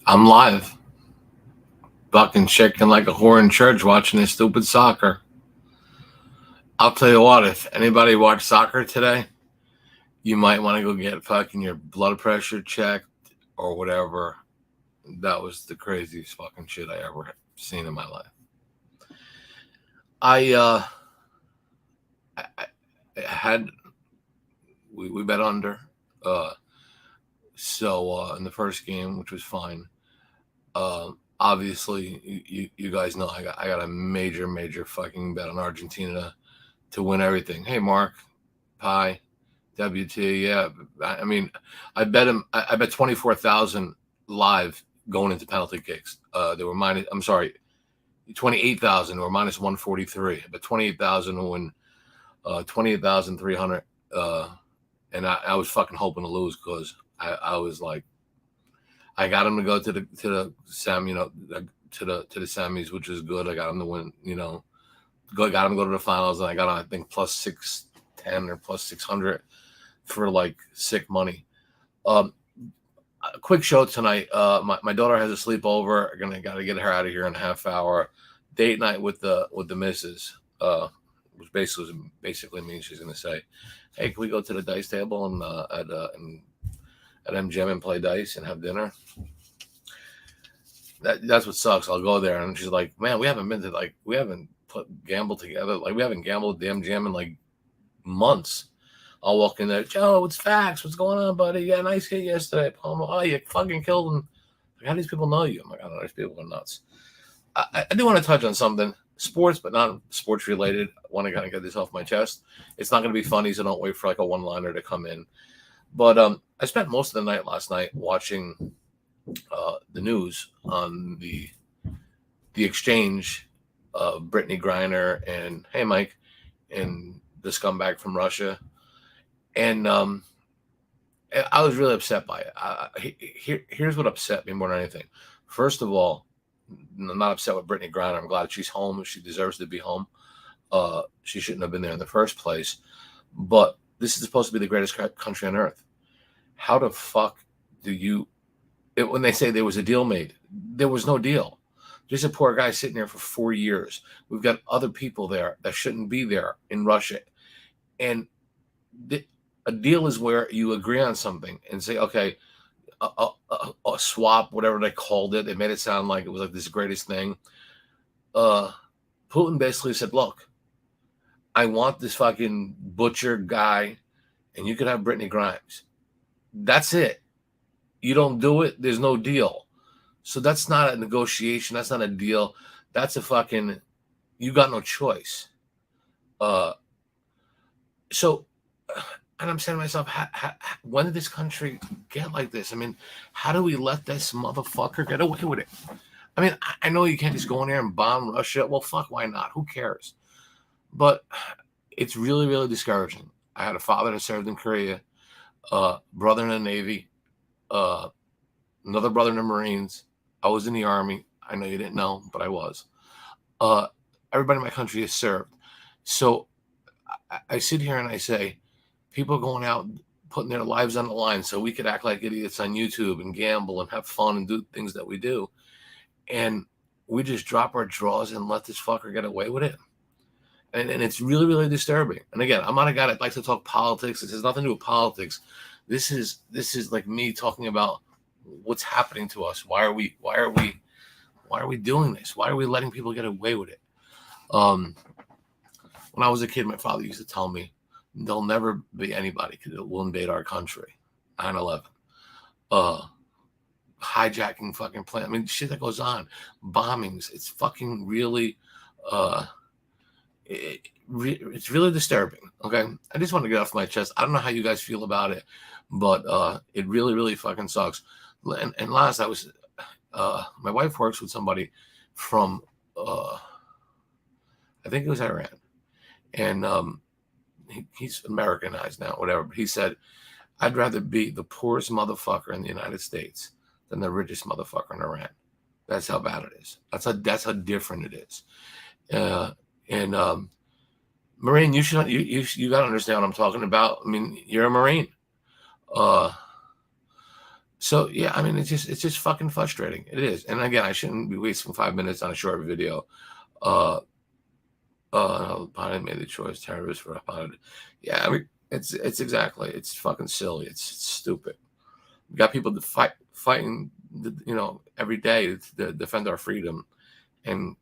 I'm live, fucking shaking like a whore in church watching this stupid soccer. I'll tell you what, if anybody watched soccer today, you might want to go get fucking your blood pressure checked or whatever. That was the craziest fucking shit I ever seen in my life. I had we bet under, uh, so in the first game, which was fine. Obviously, you guys know I got a major fucking bet on Argentina to win everything. Hey, Mark, Pie, WT, yeah. I mean, I bet him. I bet 24,000 live going into penalty kicks. They were minus. I'm sorry, 28,000 or minus 143. But 28,000 to win 28,300. And I was fucking hoping to lose because I was like, I got him to go to the Sam, to the semis, which is good. I got him to win, got him to go to the finals, and I got him, I think, plus 610 or plus 600 for like sick money. A quick show tonight. My daughter has a sleepover. Gotta get her out of here in a half hour. Date night with the missus. Which basically means she's gonna say, "Hey, can we go to the dice table and at MGM and play dice and have dinner?" That's what sucks. I'll go there and she's like, "Man, we haven't gambled together. Like we haven't gambled at the MGM in like months." I'll walk in there, "Joe, it's Facts. What's going on, buddy? Yeah, nice hit yesterday. Oh, you fucking killed him." Like, how do these people know you? I'm like, I don't know. These people are nuts. I do want to touch on something. Sports, but not sports related. I want to kind of get this off my chest. It's not going to be funny, so don't wait for like a one-liner to come in. But I spent most of the night last night watching the news on the exchange of Brittany Griner and Hey Mike and the scumbag from Russia, and I was really upset by it. Here's what upset me more than anything. First of all, I'm not upset with Brittany Griner. I'm glad she's home. She deserves to be home. She shouldn't have been there in the first place. But this is supposed to be the greatest country on earth. How the fuck do you... when they say there was a deal made, there was no deal. There's a poor guy sitting there for 4 years. We've got other people there that shouldn't be there in Russia. And a deal is where you agree on something and say, okay, a swap, whatever they called it. They made it sound like it was like this greatest thing. Putin basically said, look, I want this fucking butcher guy, and you can have Brittany Grimes. That's it. You don't do it, there's no deal. So that's not a negotiation. That's not a deal. That's a fucking, you got no choice. And I'm saying to myself, when did this country get like this? I mean, how do we let this motherfucker get away with it? I mean, I know you can't just go in there and bomb Russia. Well, fuck, why not? Who cares? But it's really, really discouraging. I had a father that served in Korea, brother in the Navy, another brother in the Marines. I was in the Army. I know you didn't know, but I was. Everybody in my country has served. So I sit here and I say, people going out putting their lives on the line so we could act like idiots on YouTube and gamble and have fun and do things that we do. And we just drop our drawers and let this fucker get away with it. And it's really, really disturbing. And again, I'm not a guy that likes to talk politics. This has nothing to do with politics. This is like me talking about what's happening to us. Why are we doing this? Why are we letting people get away with it? When I was a kid, my father used to tell me, there'll never be anybody that will invade our country. 9/11. Hijacking fucking plane. I mean, shit that goes on. Bombings. It's fucking really, it's really disturbing. Okay. I just want to get off my chest. I don't know how you guys feel about it, but it really, really fucking sucks. And last, I was, my wife works with somebody from, I think it was Iran. And, he's Americanized now, whatever. But he said, I'd rather be the poorest motherfucker in the United States than the richest motherfucker in Iran. That's how bad it is. That's how different it is. Marine, you got to understand what I'm talking about. I mean, you're a Marine. So yeah, I mean, it's just fucking frustrating. It is. And again, I shouldn't be wasting 5 minutes on a short video. Uh, Biden made the choice. Terrorists were Biden. Yeah, I mean, it's exactly. It's fucking silly. It's stupid. We got people to fighting, every day to defend our freedom, and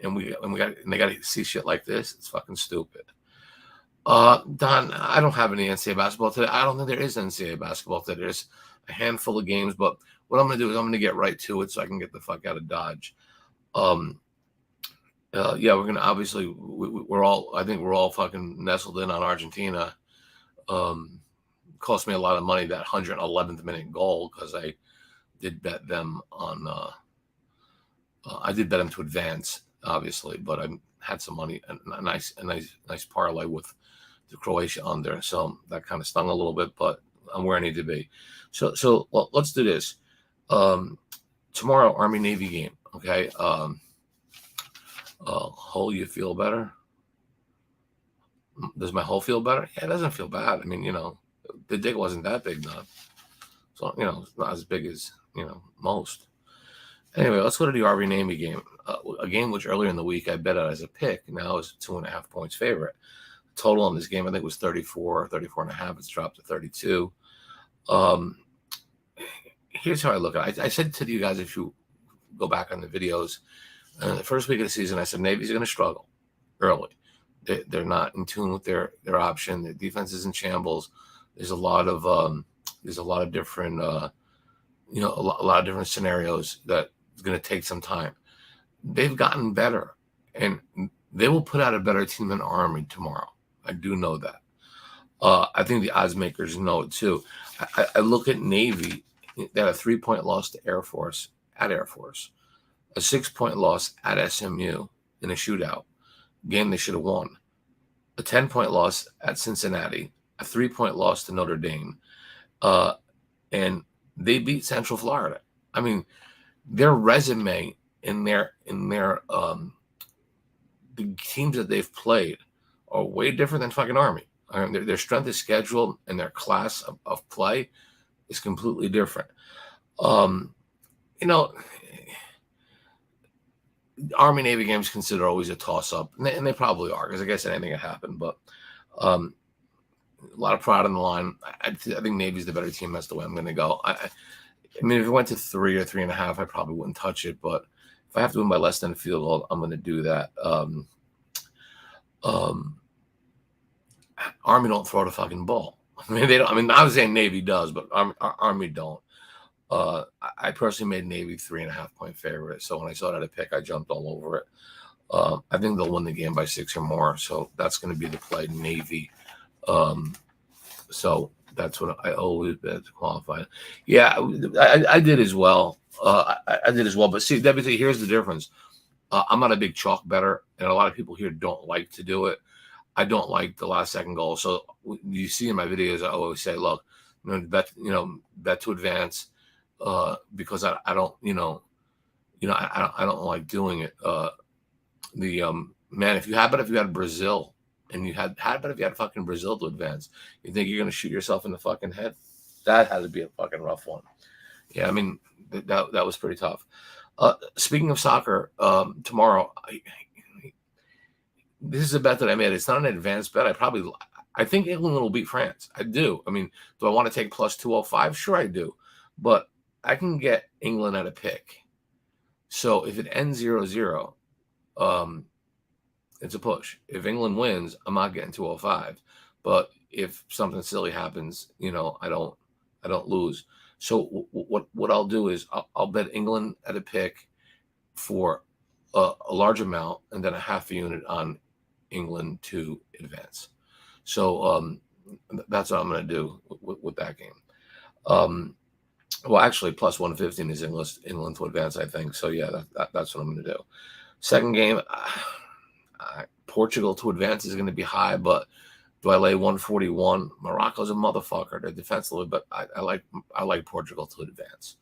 they got to see shit like this. It's fucking stupid. Don, I don't have any NCAA basketball today. I don't think there is NCAA basketball today. There's a handful of games, but what I'm going to do is I'm going to get right to it so I can get the fuck out of Dodge. Yeah, we're going to obviously, I think we're all fucking nestled in on Argentina. Cost me a lot of money, that 111th minute goal, because I did bet them I did bet them to advance, obviously, but I had some money, a nice parlay with the Croatia under, so that kind of stung a little bit, but I'm where I need to be. So well, let's do this. Tomorrow, Army Navy game. Okay. Hole, you feel better? Does my hole feel better? Yeah, it doesn't feel bad. I mean, the dick wasn't that big, not so it's not as big as most. Anyway, let's go to the Army Navy game. A game which earlier in the week I bet out as a pick. Now is 2.5 points favorite. Total on this game, I think, was 34 and a half. It's dropped to 32. Here's how I look at it. I said to you guys, if you go back on the videos, the first week of the season, I said Navy's going to struggle early. They're not in tune with their option. The defense is in shambles. There's a lot of different a lot of different scenarios that is going to take some time. They've gotten better, and they will put out a better team than Army tomorrow. I do know that. I think the odds makers know it too. I look at Navy. They had a 3-point loss to Air Force, a 6-point loss at SMU in a shootout game they should have won, a 10-point loss at Cincinnati, a 3-point loss to Notre Dame, and they beat Central Florida. I mean, their resume in their the teams that they've played are way different than fucking Army. I mean, their strength of schedule and their class of play is completely different. Army Navy games considered always a toss up, and they probably are, because I guess anything can happen. But a lot of pride on the line. I think Navy's the better team. That's the way I'm going to go. I mean, if it went to 3 or 3.5, I probably wouldn't touch it. But if I have to win by less than a field goal, I'm going to do that. Army don't throw the fucking ball. I mean, they don't. I mean, I was saying Navy does, but Army don't. I personally made Navy 3.5 point favorite. So when I saw that a pick, I jumped all over it. I think they'll win the game by 6 or more. So that's going to be the play, Navy. So that's what I always bet to qualify. Yeah, I did as well. I did as well. But see, Debbie, here's the difference. I'm not a big chalk bettor, and a lot of people here don't like to do it. I don't like the last second goal. So you see in my videos, I always say, look, bet to advance, because I don't, I don't like doing it. Man, if you had Brazil, and if you had fucking Brazil to advance, you think you're gonna shoot yourself in the fucking head? That had to be a fucking rough one. Yeah, I mean, that was pretty tough. Speaking of soccer, tomorrow, this is a bet that I made. It's not an advanced bet. I think England will beat France. I do. I mean, do I want to take plus 205? Sure, I do. But I can get England at a pick. So if it ends 0-0, it's a push. If England wins, I'm not getting 205. But if something silly happens, I don't lose. So what I'll do is I'll bet England at a pick for a large amount, and then a half a unit on England to advance. So that's what I'm going to do with that game. Well, actually, plus 115 is England to advance, I think. So yeah, that's what I'm going to do. Second game, Portugal to advance is going to be high, but do I lay 141? Morocco's a motherfucker. They're defensively, but I like Portugal to advance.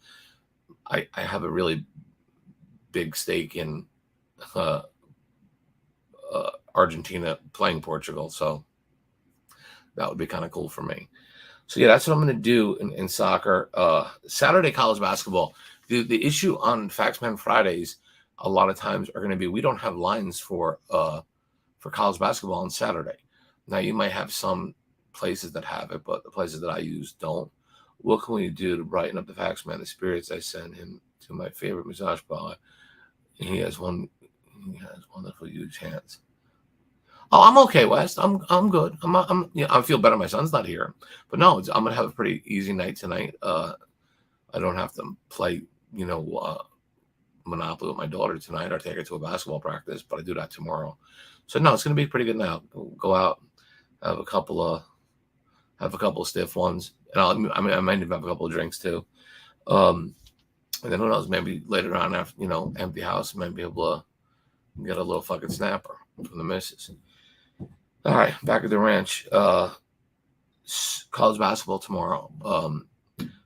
I have a really big stake in Argentina playing Portugal, so that would be kind of cool for me. So yeah, that's what I'm going to do in soccer. Saturday college basketball. The issue on Factsman Fridays a lot of times are going to be we don't have lines for college basketball on Saturday. Now you might have some places that have it, but the places that I use don't. What can we do to brighten up the Factsman? The spirits I send him to my favorite massage parlor. He has wonderful huge hands. Oh, I'm okay, West. I'm good. I feel better. My son's not here, but no, I'm gonna have a pretty easy night tonight. I don't have to play, Monopoly with my daughter tonight or take her to a basketball practice, but I do that tomorrow. So no, it's gonna be pretty good now. Go out, have a couple of stiff ones, and I might even have a couple of drinks too. And then who knows? Maybe later on, after empty house, might be able to get a little fucking snapper from the missus. All right, back at the ranch. College basketball tomorrow.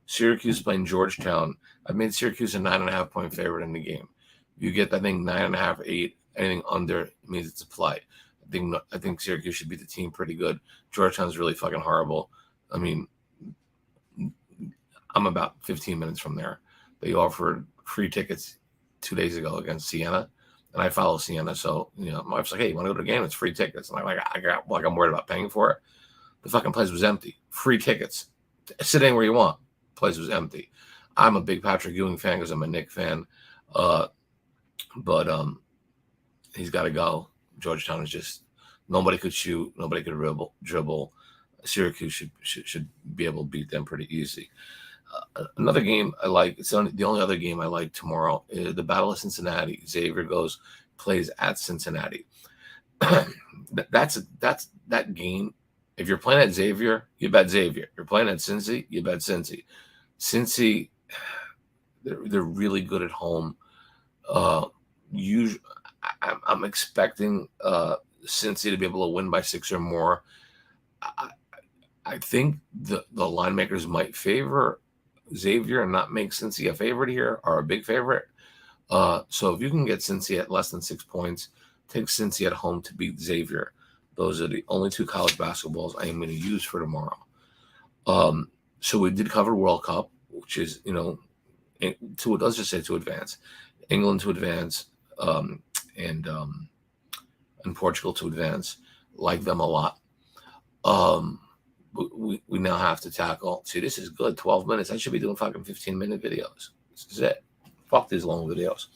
Syracuse playing Georgetown. I've made Syracuse a 9.5-point favorite in the game. You get, I think, 9.5, 8. Anything under means it's a play. I think Syracuse should beat the team pretty good. Georgetown's really fucking horrible. I mean, I'm about 15 minutes from there. They offered free tickets 2 days ago against Siena, and I follow Siena. So, my wife's like, hey, you want to go to the game? It's free tickets. And I'm like, I'm worried about paying for it. The fucking place was empty. Free tickets. Sit anywhere you want. The place was empty. I'm a big Patrick Ewing fan because I'm a Knick fan. But he's got to go. Georgetown is just, nobody could shoot. Nobody could dribble. Syracuse should be able to beat them pretty easy. Another game I like, it's the only other game I like tomorrow, is the Battle of Cincinnati. Xavier plays at Cincinnati. That's that game. If you're playing at Xavier, you bet Xavier. If you're playing at Cincy, you bet Cincy. Cincy, they're really good at home. I'm expecting Cincy to be able to win by 6 or more. I think the line makers might favor Xavier and not make Cincy a favorite here, or a big favorite. So if you can get Cincy at less than 6 points, take Cincy at home to beat Xavier. Those are the only 2 college basketballs I am going to use for tomorrow. So we did cover World Cup, which is, let's just say to advance. England to advance, and Portugal to advance. Like them a lot. We now have to tackle. See, this is good. 12 minutes. I should be doing fucking 15-minute videos. This is it. Fuck these long videos.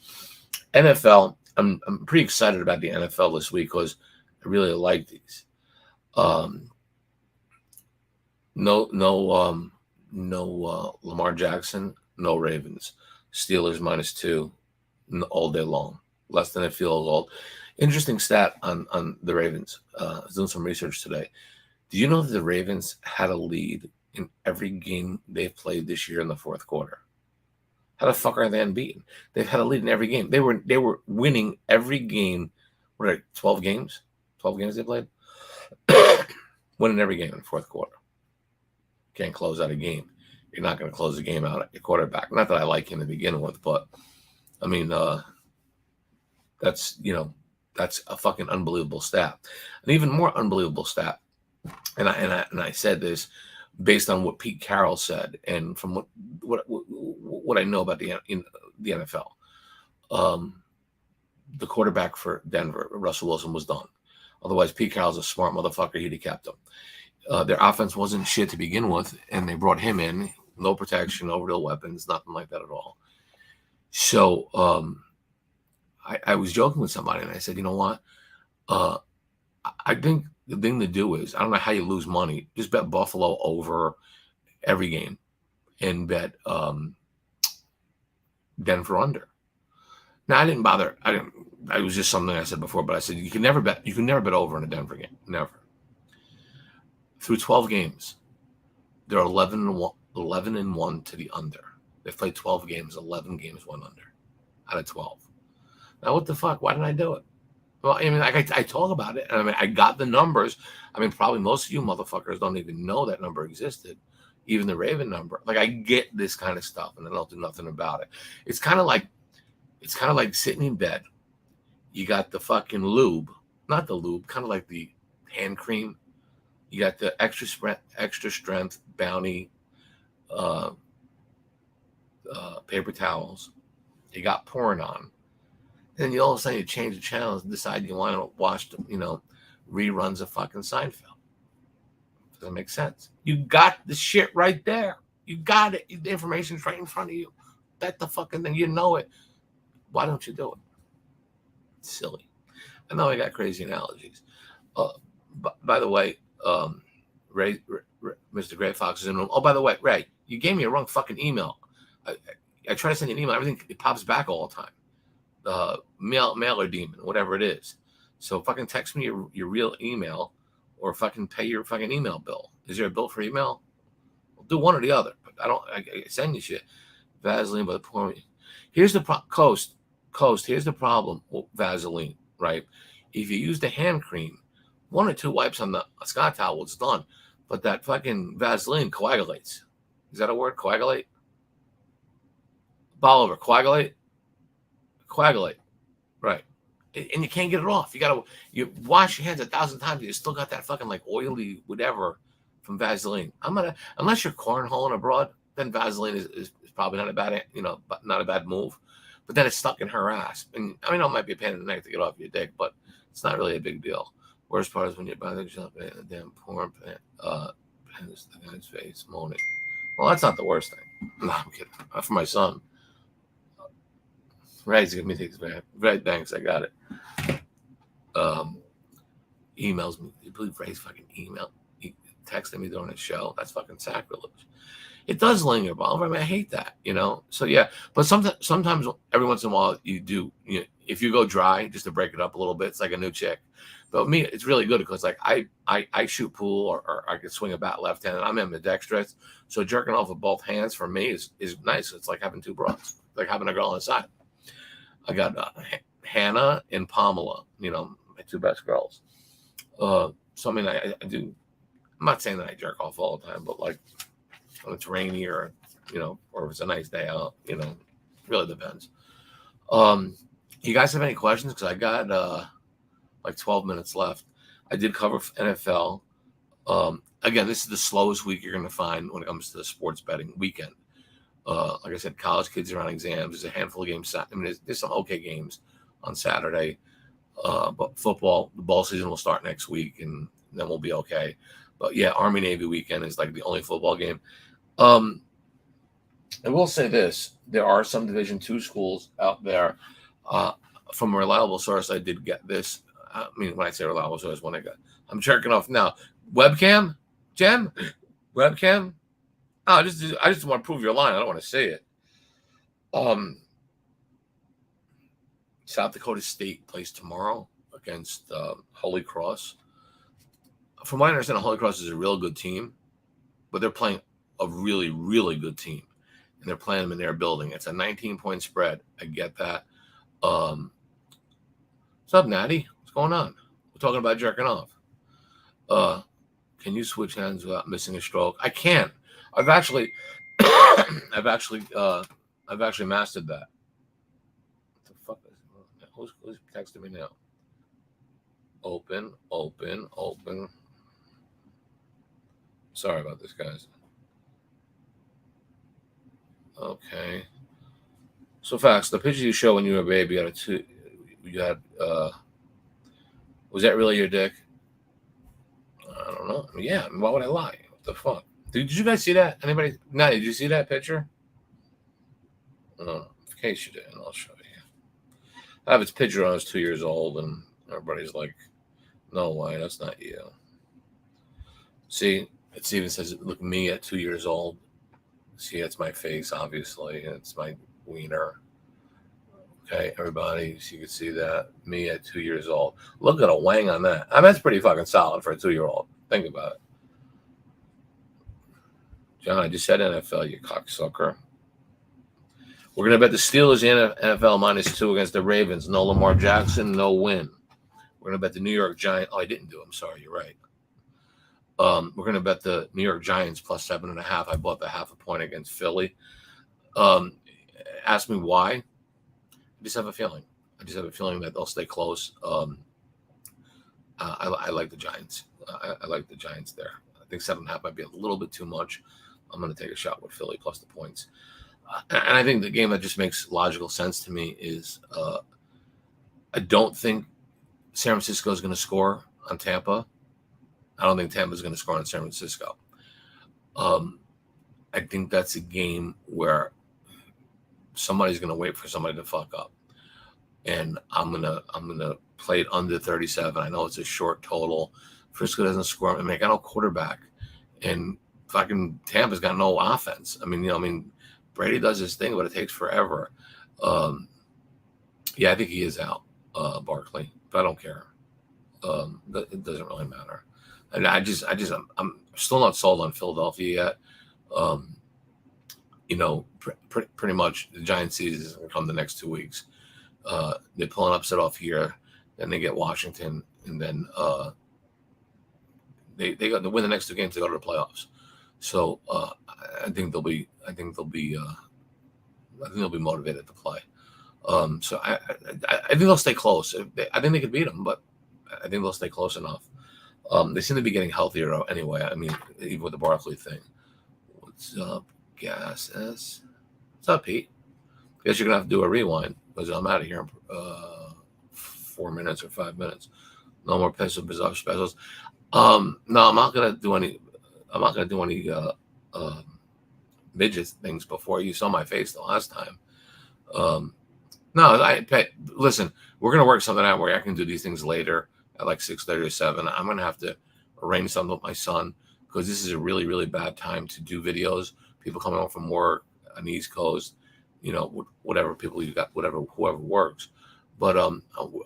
NFL. I'm pretty excited about the NFL this week because I really like these. No Lamar Jackson. No Ravens. Steelers -2 all day long. Less than a field goal. Interesting stat on the Ravens. I was doing some research today. Do you know that the Ravens had a lead in every game they've played this year in the fourth quarter? How the fuck are they unbeaten? They've had a lead in every game. They were winning every game. What are 12 games? 12 games they played? Winning every game in the fourth quarter. Can't close out a game. You're not going to close the game out at your quarterback. Not that I like him to begin with, but I mean, that's a fucking unbelievable stat. An even more unbelievable stat. And I said this based on what Pete Carroll said, and from what I know about the NFL. The quarterback for Denver, Russell Wilson, was done. Otherwise, Pete Carroll's a smart motherfucker. He'd have kept him. Their offense wasn't shit to begin with, and they brought him in. No protection, no real weapons, nothing like that at all. So I was joking with somebody, and I said, you know what? I think the thing to do is, I don't know how you lose money. Just bet Buffalo over every game, and bet Denver under. Now I didn't bother. It was just something I said before, but I said you can never bet over in a Denver game. Never. Through 12 games, they're 11-1 to the under. They've played 12 games, 11 games, 1 under out of 12. Now what the fuck? Why didn't I do it? Well, I mean, I talk about it, and I mean, I got the numbers. I mean, probably most of you motherfuckers don't even know that number existed, even the Raven number. Like, I get this kind of stuff, and I don't do nothing about it. It's kind of like sitting in bed. You got the fucking lube, not the lube, kind of like the hand cream. You got the extra strength Bounty paper towels. You got porn on. And then all of a sudden you change the channels and decide you want to watch, reruns of fucking Seinfeld. Doesn't make sense. You got the shit right there. You got it. The information's right in front of you. That's the fucking thing. You know it. Why don't you do it? It's silly. I know I got crazy analogies. By the way, Ray, Mr. Gray Fox is in the room. Oh, by the way, Ray, you gave me a wrong fucking email. I try to send you an email. Everything, it pops back all the time. Mailer demon, whatever it is. So fucking text me your real email, or fucking pay your fucking email bill. Is there a bill for email? We'll do one or the other. But I send you shit. Vaseline by the point. Here's the Coast. Here's the problem with Vaseline, right? If you use the hand cream, 1 or 2 wipes on the Scott towel, it's done. But that fucking Vaseline coagulates. Is that a word? Coagulate? Bolivar, coagulate? Coagulate. Right. And you can't get it off. You wash your hands 1,000 times, and you still got that fucking like oily whatever from Vaseline. Unless you're cornholing abroad, then Vaseline is probably not a bad, not a bad move. But then it's stuck in her ass. And I mean, it might be a pain in the neck to get off your dick, but it's not really a big deal. Worst part is when you're by the jump in a damn porn pens the guy's face moaning. Well, that's not the worst thing. No, I'm kidding. For my son. Ray's giving me things back. Ray, thanks, I got it. Emails me. You believe Ray's fucking email? He texted me during the show. That's fucking sacrilege. It does linger, Bolivar. I mean, I hate that, So yeah, but sometimes every once in a while you do. If you go dry, just to break it up a little bit, it's like a new chick. But me, it's really good because like I shoot pool or I can swing a bat left hand, and I'm ambidextrous. So jerking off with both hands for me is nice. It's like having 2 broads, like having a girl on the side. I got Hannah and Pamela, my 2 best girls. So I mean, I do. I'm not saying that I jerk off all the time, but like when it's rainy or if it's a nice day out, really depends. You guys have any questions? Because I got like 12 minutes left. I did cover NFL. Again, this is the slowest week you're going to find when it comes to the sports betting weekend. Like I said, college kids are on exams. There's a handful of games. I mean, there's some okay games on Saturday. But football, the ball season will start next week, and then we'll be okay. But yeah, Army-Navy weekend is like the only football game. I will say this. There are some Division II schools out there. From a reliable source, I did get this. I mean, when I say reliable source, I'm jerking off now. Webcam? Jen? Webcam? Oh, I just want to prove your line. I don't want to say it. South Dakota State plays tomorrow against Holy Cross. From what I understand, Holy Cross is a real good team, but they're playing a really, really good team, and they're playing them in their building. It's a 19-point spread. I get that. What's up, Natty? What's going on? We're talking about jerking off. Can you switch hands without missing a stroke? I can. I've actually mastered that. What the fuck is it? Who's texting me now? Open. Sorry about this, guys. Okay. So Facts, the picture you showed when you were a baby, was that really your dick? I don't know. Yeah, why would I lie? What the fuck? Did you guys see that? Anybody? No, did you see that picture? In case you didn't, I'll show you. I have its picture when I was 2 years old, and everybody's like, no way, that's not you. See, it even says, look, me at 2 years old. See, it's my face, obviously. It's my wiener. Okay, everybody, so you can see that. Me at 2 years old. Look at a wang on that. I mean, that's pretty fucking solid for a 2-year-old. Think about it. John, I just said NFL, you cocksucker. We're going to bet the Steelers in NFL -2 against the Ravens. No Lamar Jackson, no win. We're going to bet the New York Giants. Oh, I didn't do it. I'm sorry. You're right. We're going to bet the New York Giants +7.5. I bought the ½ point against Philly. Ask me why. I just have a feeling. That they'll stay close. I like the Giants. I like the Giants there. think 7.5 might be a little bit too much. I'm going to take a shot with Philly plus the points. And I think the game that just makes logical sense to me is I don't think San Francisco is going to score on Tampa. I don't think Tampa is going to score on San Francisco. I think that's a game where somebody's going to wait for somebody to fuck up. And I'm gonna play it under 37. I know it's a short total. Frisco doesn't score. I mean, I got no quarterback, and fucking Tampa's got no offense. I mean, Brady does his thing, but it takes forever. Yeah, I think he is out, Barkley, but I don't care. It doesn't really matter. And I'm still not sold on Philadelphia yet. Pretty much the Giants season is going to come the next 2 weeks. They pull an upset off here, then they get Washington, and then they got to win the next 2 games to go to the playoffs. So I think they'll be motivated to play. So I think they'll stay close. I think they could beat them, but I think they'll stay close enough. They seem to be getting healthier anyway. I mean, even with the Barkley thing. What's up, Gas S? What's up, Pete? Guess you're gonna have to do a rewind because I'm out of here in 4 minutes or 5 minutes. No more pencil bizarre specials. No, I'm not gonna do any midget things before. You saw my face the last time. No, listen, we're gonna work something out where I can do these things later at like 6:30 or 7. I'm gonna have to arrange something with my son because this is a really, really bad time to do videos. People coming home from work on the East Coast, whatever people you got, whoever works. But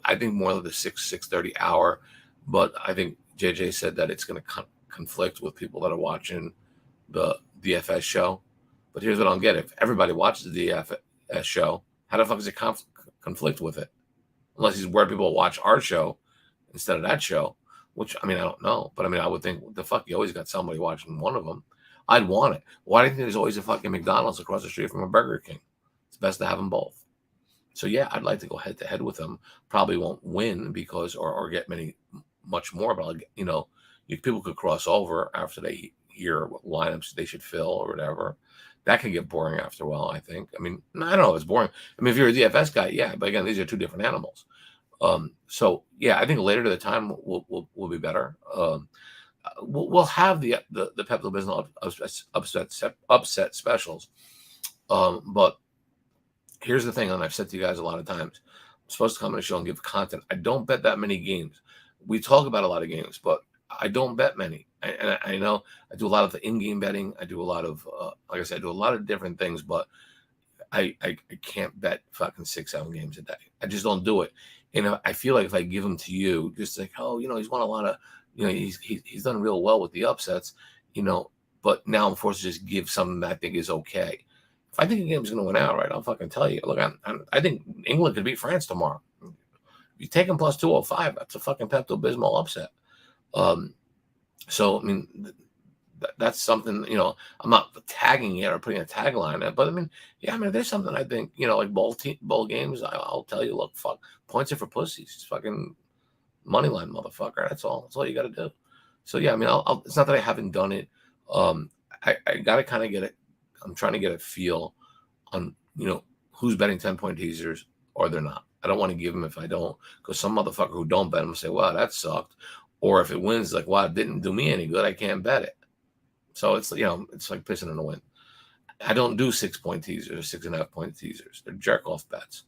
I think more of the 6:30 hour. But I think JJ said that it's going to conflict with people that are watching the DFS show. But here's what I don't get: if everybody watches the DFS show, how the fuck does it conflict with it? Unless he's where people watch our show instead of that show, which I don't know. But I would think, what the fuck? You always got somebody watching one of them. I'd want it. Why do you think there's always a fucking McDonald's across the street from a Burger King? It's best to have them both. So yeah, I'd like to go head to head with them. Probably won't win because or get much more, but people could cross over after they hear what lineups they should fill or whatever. That can get boring after a while, I think. I don't know if it's boring. If you're a DFS guy, yeah, but again, these are two different animals. So yeah, I think later to the time will be better. We'll have the Pepto-Bismol upset specials. But here's the thing, and I've said to you guys a lot of times, I'm supposed to come on the show and give content. I don't bet that many games. We talk about a lot of games, but I don't bet many. I know I do a lot of the in-game betting. I do a lot of, like I said, I do a lot of different things, but I can't bet fucking 6-7 games a day. I just don't do it. And I feel like if I give them to you, just like, he's won a lot of, he's done real well with the upsets, but now I'm forced to just give something that I think is okay. If I think a game's going to win outright, I'll fucking tell you. Look, I think England could beat France tomorrow. You take them plus 205, that's a fucking Pepto-Bismol upset. So, that's something, I'm not tagging it or putting a tagline on it, but there's something I think, like bowl games, I'll tell you, look, fuck, points are for pussies. It's fucking money line, motherfucker. That's all you got to do. So, yeah, it's not that I haven't done it. I got to kind of get it. I'm trying to get a feel on, who's betting 10-point teasers or they're not. I don't want to give them if I don't, because some motherfucker who don't bet them will say, wow, that sucked. Or if it wins, like, wow, it didn't do me any good. I can't bet it. So it's, it's like pissing in the wind. I don't do 6-point teasers or 6.5-point teasers. They're jerk off bets.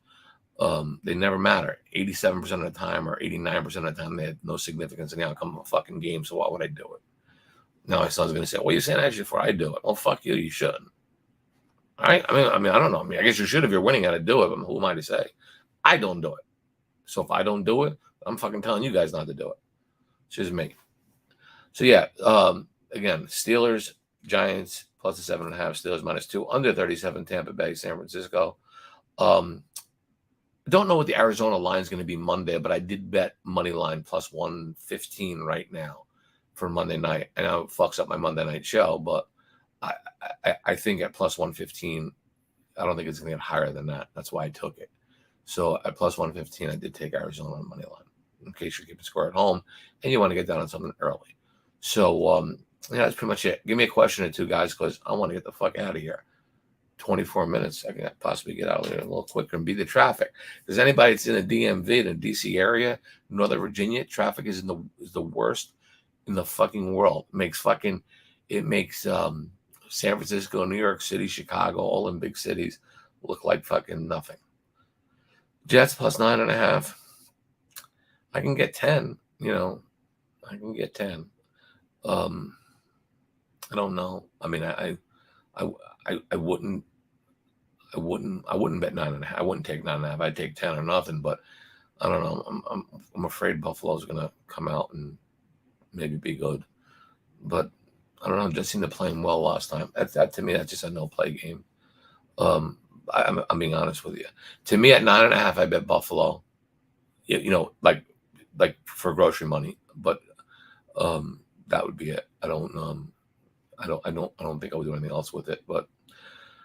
They never matter. 87% of the time or 89% of the time, they had no significance in the outcome of a fucking game. So why would I do it? Now my son's going to say, what are you saying that shit for? I do it. Well, fuck you. You shouldn't. All right. I don't know. I guess you should if you're winning how to do it. But who am I to say? I don't do it. So if I don't do it, I'm fucking telling you guys not to do it. It's just me. So yeah, again, Steelers, Giants plus the 7.5, Steelers -2, under 37, Tampa Bay, San Francisco. Don't know what the Arizona line is going to be Monday, but I did bet money line plus 115 right now for Monday night. I know it fucks up my Monday night show, but I think at plus 115, I don't think it's going to get higher than that. That's why I took it. So at plus 115, I did take Arizona on money line in case you're keeping score at home and you want to get down on something early. So Yeah, that's pretty much it. Give me a question or two, guys, because I want to get the fuck out of here. 24 minutes. I can possibly get out of here a little quicker and beat the traffic. Does anybody that's in the DMV, the DC area, Northern Virginia, traffic is the worst in the fucking world. It makes San Francisco, New York City, Chicago, all in big cities look like fucking nothing. Jets plus 9.5. I can get 10. I can get 10. I don't know. I mean, I wouldn't bet 9.5. I wouldn't take 9.5. I'd take 10 or nothing. But I don't know. I'm afraid Buffalo's gonna come out and maybe be good. But I don't know. Just seemed to playing well last time. That to me, that's just a no play game. I'm being honest with you. To me, at 9.5, I bet Buffalo. Like for grocery money. But that would be it. I don't think I would do anything else with it. But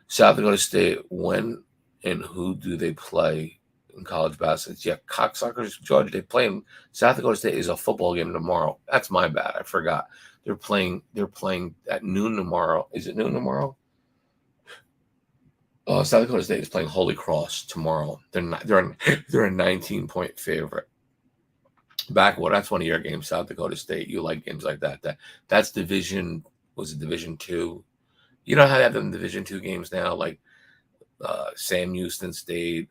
South Dakota State, when and who do they play in college basketball? Yeah, cocksuckers, Georgia. They play in South Dakota State is a football game tomorrow. That's my bad. I forgot. They're playing at noon tomorrow. Is it noon tomorrow? South Dakota State is playing Holy Cross tomorrow. They're a 19-point favorite. That's one of your games, South Dakota State. You like games like that. That's Division. Was it Division 2? You know how they have them Division 2 games now, like Sam Houston State.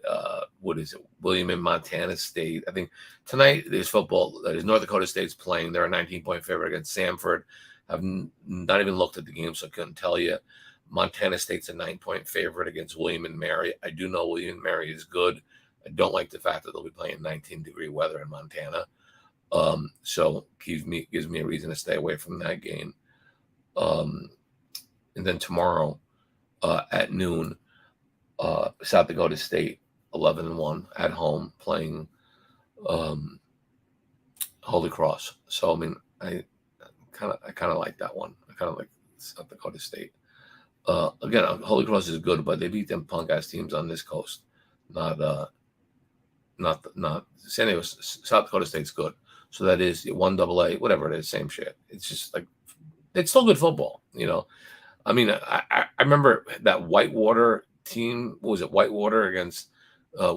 What is it? William and Montana State. I think tonight there's football. There's North Dakota State's playing. They're a 19-point favorite against Samford. I've not even looked at the game, so I couldn't tell you. Montana State's a 9-point favorite against William and Mary. I do know William and Mary is good. I don't like the fact that they'll be playing 19-degree weather in Montana. So gives me a reason to stay away from that game. And then tomorrow at noon, South Dakota State 11-1 at home playing Holy Cross. So I mean, I kind of like that one. I kind of like South Dakota State. Again, Holy Cross is good, but they beat them punk ass teams on this coast. Not San Diego. South Dakota State's good. So that is 1AA, whatever it is, same shit. It's just like it's still good football, I mean, I remember that Whitewater team. What was it? Whitewater against. I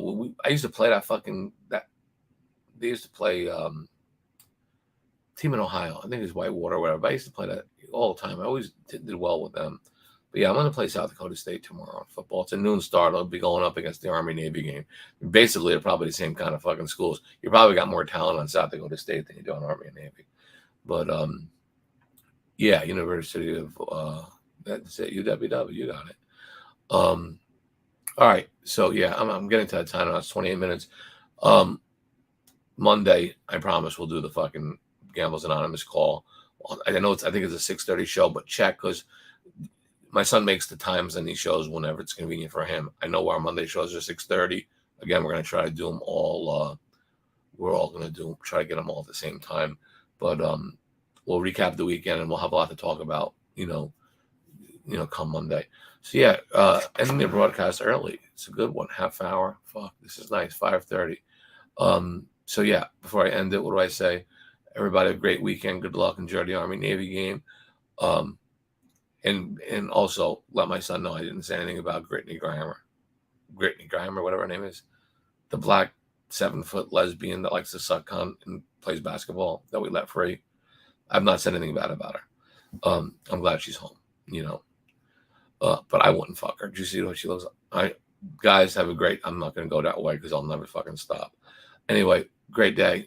used to play that. They used to play team in Ohio. I think it was Whitewater or whatever. But I used to play that all the time. I always did well with them. But yeah, I'm going to play South Dakota State tomorrow on football. It's a noon start. I'll be going up against the Army-Navy game. Basically, they're probably the same kind of fucking schools. You probably got more talent on South Dakota State than you do on Army and Navy. But yeah, University of. That's it. UWW, you got it. All right. So yeah, I'm getting to that time now. It's 28 minutes. Monday, I promise we'll do the fucking Gambles Anonymous call. I think it's a 6:30 show, but check because my son makes the times on these shows whenever it's convenient for him. I know our Monday shows are 6:30. Again, we're gonna try to do them all. We're all gonna try to get them all at the same time. But we'll recap the weekend and we'll have a lot to talk about. Come Monday. So yeah, ending the broadcast early. It's a good one, half hour. Fuck, this is nice. 5:30. So yeah, before I end it, what do I say? Everybody have a great weekend. Good luck. Enjoy the Army Navy game. And also let my son know I didn't say anything about Brittany Grimer, whatever her name is, the black 7-foot lesbian that likes to suck cunt and plays basketball that we let free. I've not said anything bad about her. I'm glad she's home. But I wouldn't fuck her. Did you see what she looks like? Guys, have a great. I'm not going to go that way because I'll never fucking stop. Anyway, great day.